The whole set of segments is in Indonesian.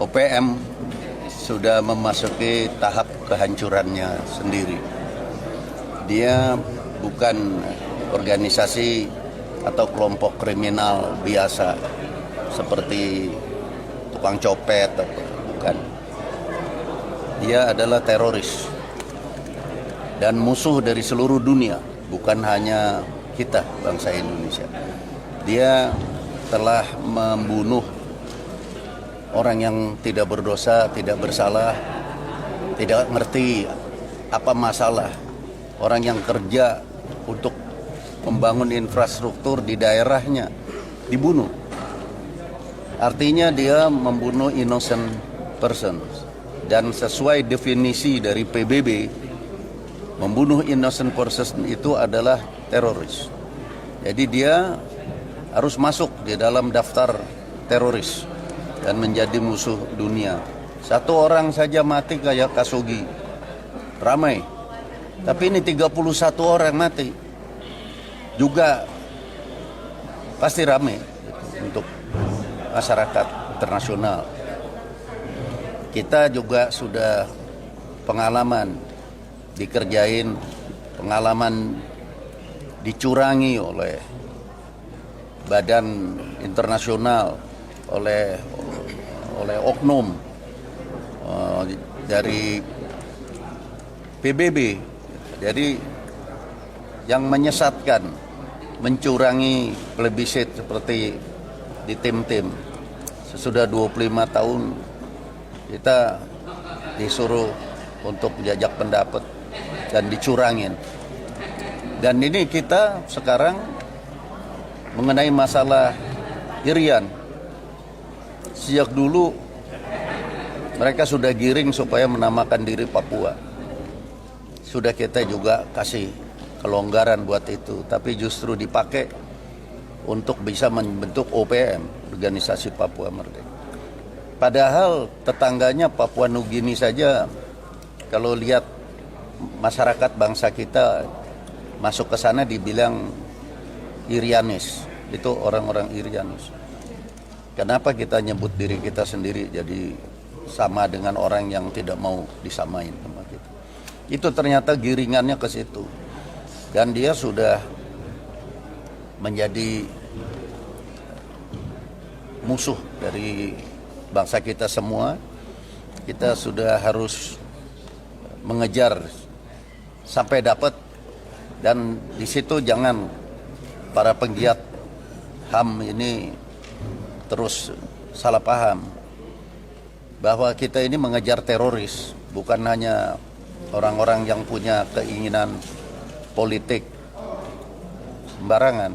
OPM sudah memasuki tahap kehancurannya sendiri. Dia bukan organisasi atau kelompok kriminal biasa seperti tukang copet, bukan. Dia adalah teroris dan musuh dari seluruh dunia, bukan hanya kita, bangsa Indonesia. Dia telah membunuh orang yang tidak berdosa, tidak bersalah, tidak ngerti apa masalah. Orang yang kerja untuk membangun infrastruktur di daerahnya dibunuh. Artinya dia membunuh innocent persons. Dan sesuai definisi dari PBB, membunuh innocent person itu adalah teroris. Jadi dia harus masuk di dalam daftar teroris dan menjadi musuh dunia. Satu orang saja mati kayak Khashoggi, ramai. Tapi ini 31 orang mati, juga pasti ramai untuk masyarakat internasional. Kita juga sudah pengalaman dikerjain, pengalaman dicurangi oleh badan internasional, oleh oknum dari PBB. Jadi yang menyesatkan, mencurangi plebiscit seperti di tim-tim. Sesudah 25 tahun kita disuruh untuk jajak pendapat dan dicurangin. Dan ini kita sekarang mengenai masalah Irian. Sejak dulu mereka sudah giring supaya menamakan diri Papua. Sudah kita juga kasih kelonggaran buat itu, tapi justru dipakai untuk bisa membentuk OPM, Organisasi Papua Merdeka. Padahal tetangganya Papua Nugini saja, kalau lihat masyarakat bangsa kita masuk ke sana dibilang Irianis, itu orang-orang Irianis. Kenapa kita nyebut diri kita sendiri jadi sama dengan orang yang tidak mau disamain sama kita? Itu ternyata giringannya ke situ. Dan dia sudah menjadi musuh dari bangsa kita semua. Kita sudah harus mengejar sampai dapat, dan di situ jangan para penggiat HAM ini terus salah paham bahwa kita ini mengejar teroris, bukan hanya orang-orang yang punya keinginan politik sembarangan.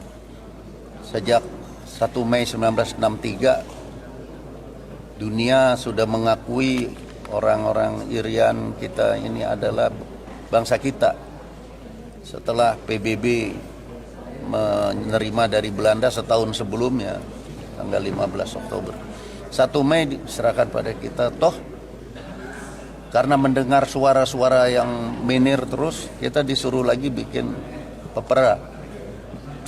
Sejak 1 Mei 1963 dunia sudah mengakui orang-orang Irian kita ini adalah bangsa kita. Setelah PBB menerima dari Belanda setahun sebelumnya, tanggal 15 Oktober. 1 Mei diserahkan pada kita. Toh karena mendengar suara-suara yang menir terus, kita disuruh lagi bikin pepera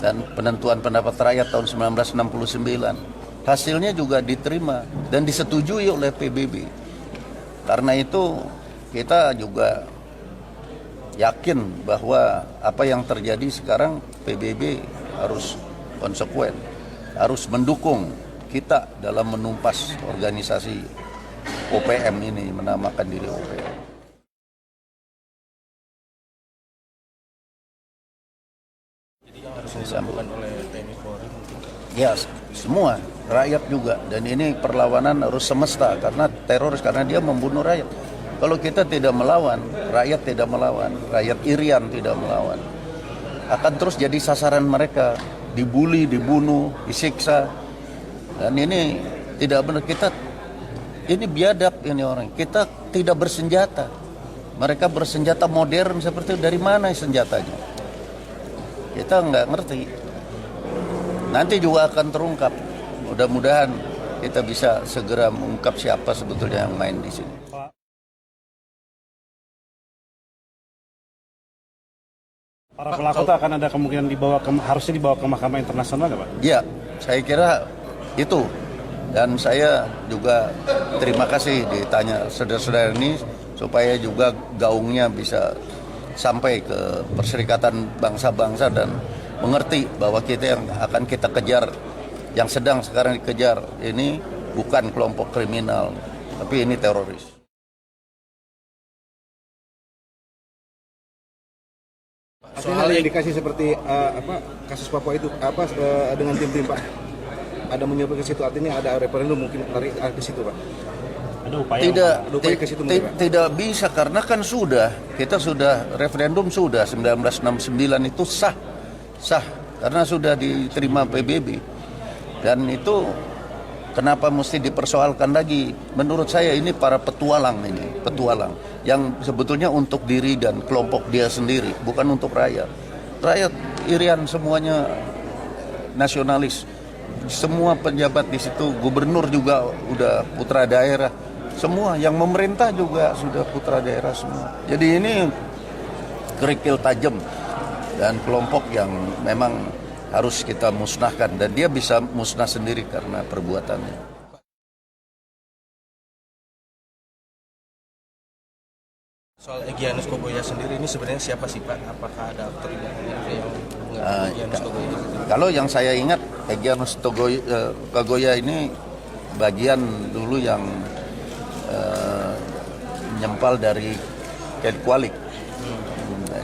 dan penentuan pendapat rakyat tahun 1969. Hasilnya juga diterima dan disetujui oleh PBB. Karena itu kita juga yakin bahwa apa yang terjadi sekarang, PBB harus konsekuen, harus mendukung kita dalam menumpas organisasi OPM ini, menamakan diri OPM. Jadi yang harus dilakukan oleh TNI Polri? Ya, semua rakyat juga. Dan ini perlawanan harus semesta karena teroris, karena dia membunuh rakyat. Kalau kita tidak melawan, rakyat tidak melawan, rakyat Irian tidak melawan, akan terus jadi sasaran mereka, dibully, dibunuh, disiksa. Dan ini tidak benar. Kita ini biadab, ini orang. Kita tidak bersenjata. Mereka bersenjata modern seperti itu. Dari mana senjatanya? Kita nggak ngerti. Nanti juga akan terungkap. Mudah-mudahan kita bisa segera mengungkap siapa sebetulnya yang main di sini. Para pelaku itu akan ada kemungkinan harusnya dibawa ke Mahkamah Internasional nggak, Pak? Ya, saya kira itu Dan saya juga terima kasih ditanya saudara-saudara ini supaya juga gaungnya bisa sampai ke Perserikatan Bangsa-Bangsa dan mengerti bahwa kita yang akan kita kejar, yang sedang sekarang dikejar ini bukan kelompok kriminal, tapi ini teroris. Soal indikasi seperti kasus Papua itu dengan tim-tim Pak ada menyebut ke situ, artinya ada referendum mungkin lari ke situ Pak. Ada upaya ke situ mungkin, Pak? Tidak bisa karena kan kita sudah referendum sudah 1969 itu sah karena sudah diterima PBB dan itu kenapa mesti dipersoalkan lagi? Menurut saya ini para petualang yang sebetulnya untuk diri dan kelompok dia sendiri, bukan untuk rakyat. Rakyat irian semuanya nasionalis. Semua pejabat di situ, gubernur juga udah putra daerah. Semua yang memerintah juga sudah putra daerah semua. Jadi ini kerikil tajam dan kelompok yang memang harus kita musnahkan dan dia bisa musnah sendiri karena perbuatannya. Soal Egyanus Kogoya sendiri ini sebenarnya siapa sih Pak? Apakah ada aktor yang Egyanus Kogoya? Kalau yang saya ingat Egyanus Kogoya ini bagian dulu yang nyempal dari Kedkualik.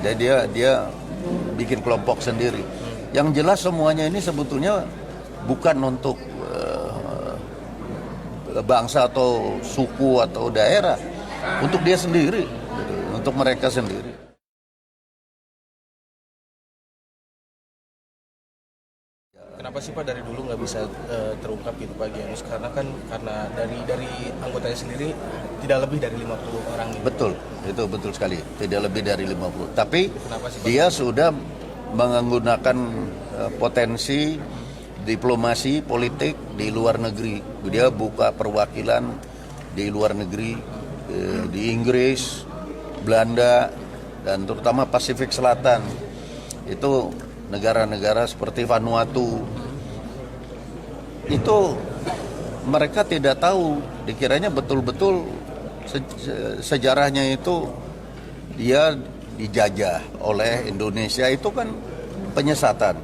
Jadi dia bikin kelompok sendiri. Yang jelas semuanya ini sebetulnya bukan untuk bangsa atau suku atau daerah, untuk dia sendiri, untuk mereka sendiri. Kenapa sih Pak dari dulu nggak bisa terungkap gitu Pak Egyanus? Karena dari anggotanya sendiri tidak lebih dari 50 orang. Gitu. Betul, itu betul sekali. Tidak lebih dari 50. Tapi sih, dia sudah menggunakan potensi diplomasi politik di luar negeri. Dia buka perwakilan di luar negeri, di Inggris, Belanda, dan terutama Pasifik Selatan. Itu negara-negara seperti Vanuatu. Itu mereka tidak tahu, dikiranya betul-betul sejarahnya itu dia dijajah oleh Indonesia, itu kan penyesatan.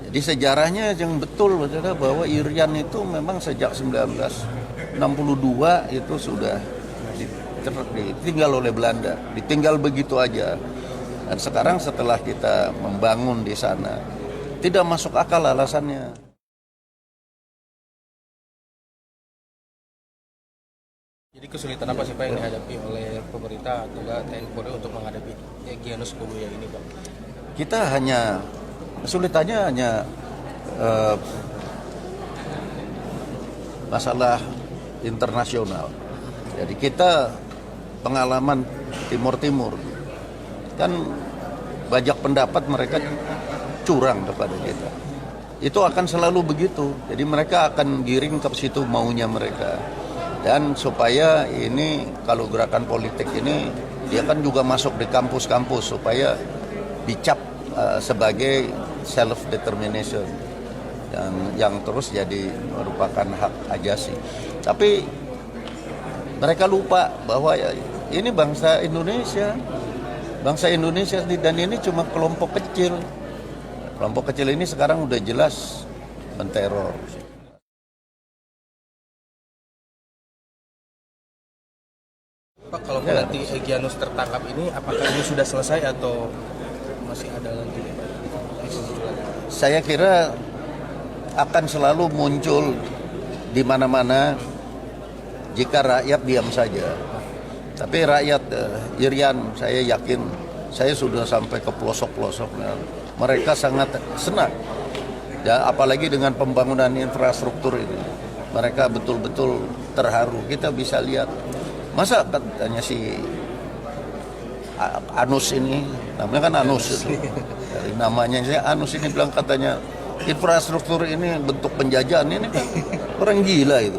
Jadi sejarahnya yang betul adalah bahwa Irian itu memang sejak 1962 itu sudah ditinggal oleh Belanda, ditinggal begitu aja. Dan sekarang setelah kita membangun di sana, tidak masuk akal alasannya. Jadi kesulitan apa sih Pak yang dihadapi oleh pemerintah atau TNI Polri untuk menghadapi Egyanus Kogoya ini Pak? Kita kesulitannya hanya masalah internasional. Jadi kita pengalaman Timur kan banyak pendapat mereka curang kepada kita. Itu akan selalu begitu. Jadi mereka akan giring ke situ maunya mereka. Dan supaya ini kalau gerakan politik ini dia kan juga masuk di kampus-kampus supaya dicap sebagai self determination yang terus jadi merupakan hak ajasi. Tapi mereka lupa bahwa ini bangsa Indonesia dan ini cuma kelompok kecil. Kelompok kecil ini sekarang udah jelas menteror. Pak, kalau nanti Egyanus tertangkap ini, apakah ini sudah selesai atau masih ada lagi? Saya kira akan selalu muncul di mana-mana jika rakyat diam saja. Tapi rakyat Irian, saya yakin, saya sudah sampai ke pelosok-pelosok. Mereka sangat senang. Ya, apalagi dengan pembangunan infrastruktur ini. Mereka betul-betul terharu. Kita bisa lihat. Masa katanya si Anus ini, namanya kan Anus itu. Dari namanya saya Anus ini bilang katanya infrastruktur ini bentuk penjajahan, ini kan orang gila itu.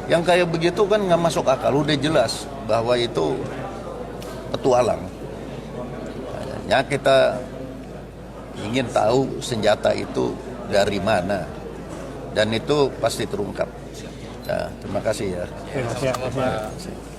Yang kayak begitu kan nggak masuk akal, udah jelas bahwa itu petualang. Ya kita ingin tahu senjata itu dari mana dan itu pasti terungkap. Ya, terima kasih ya. Terima kasih.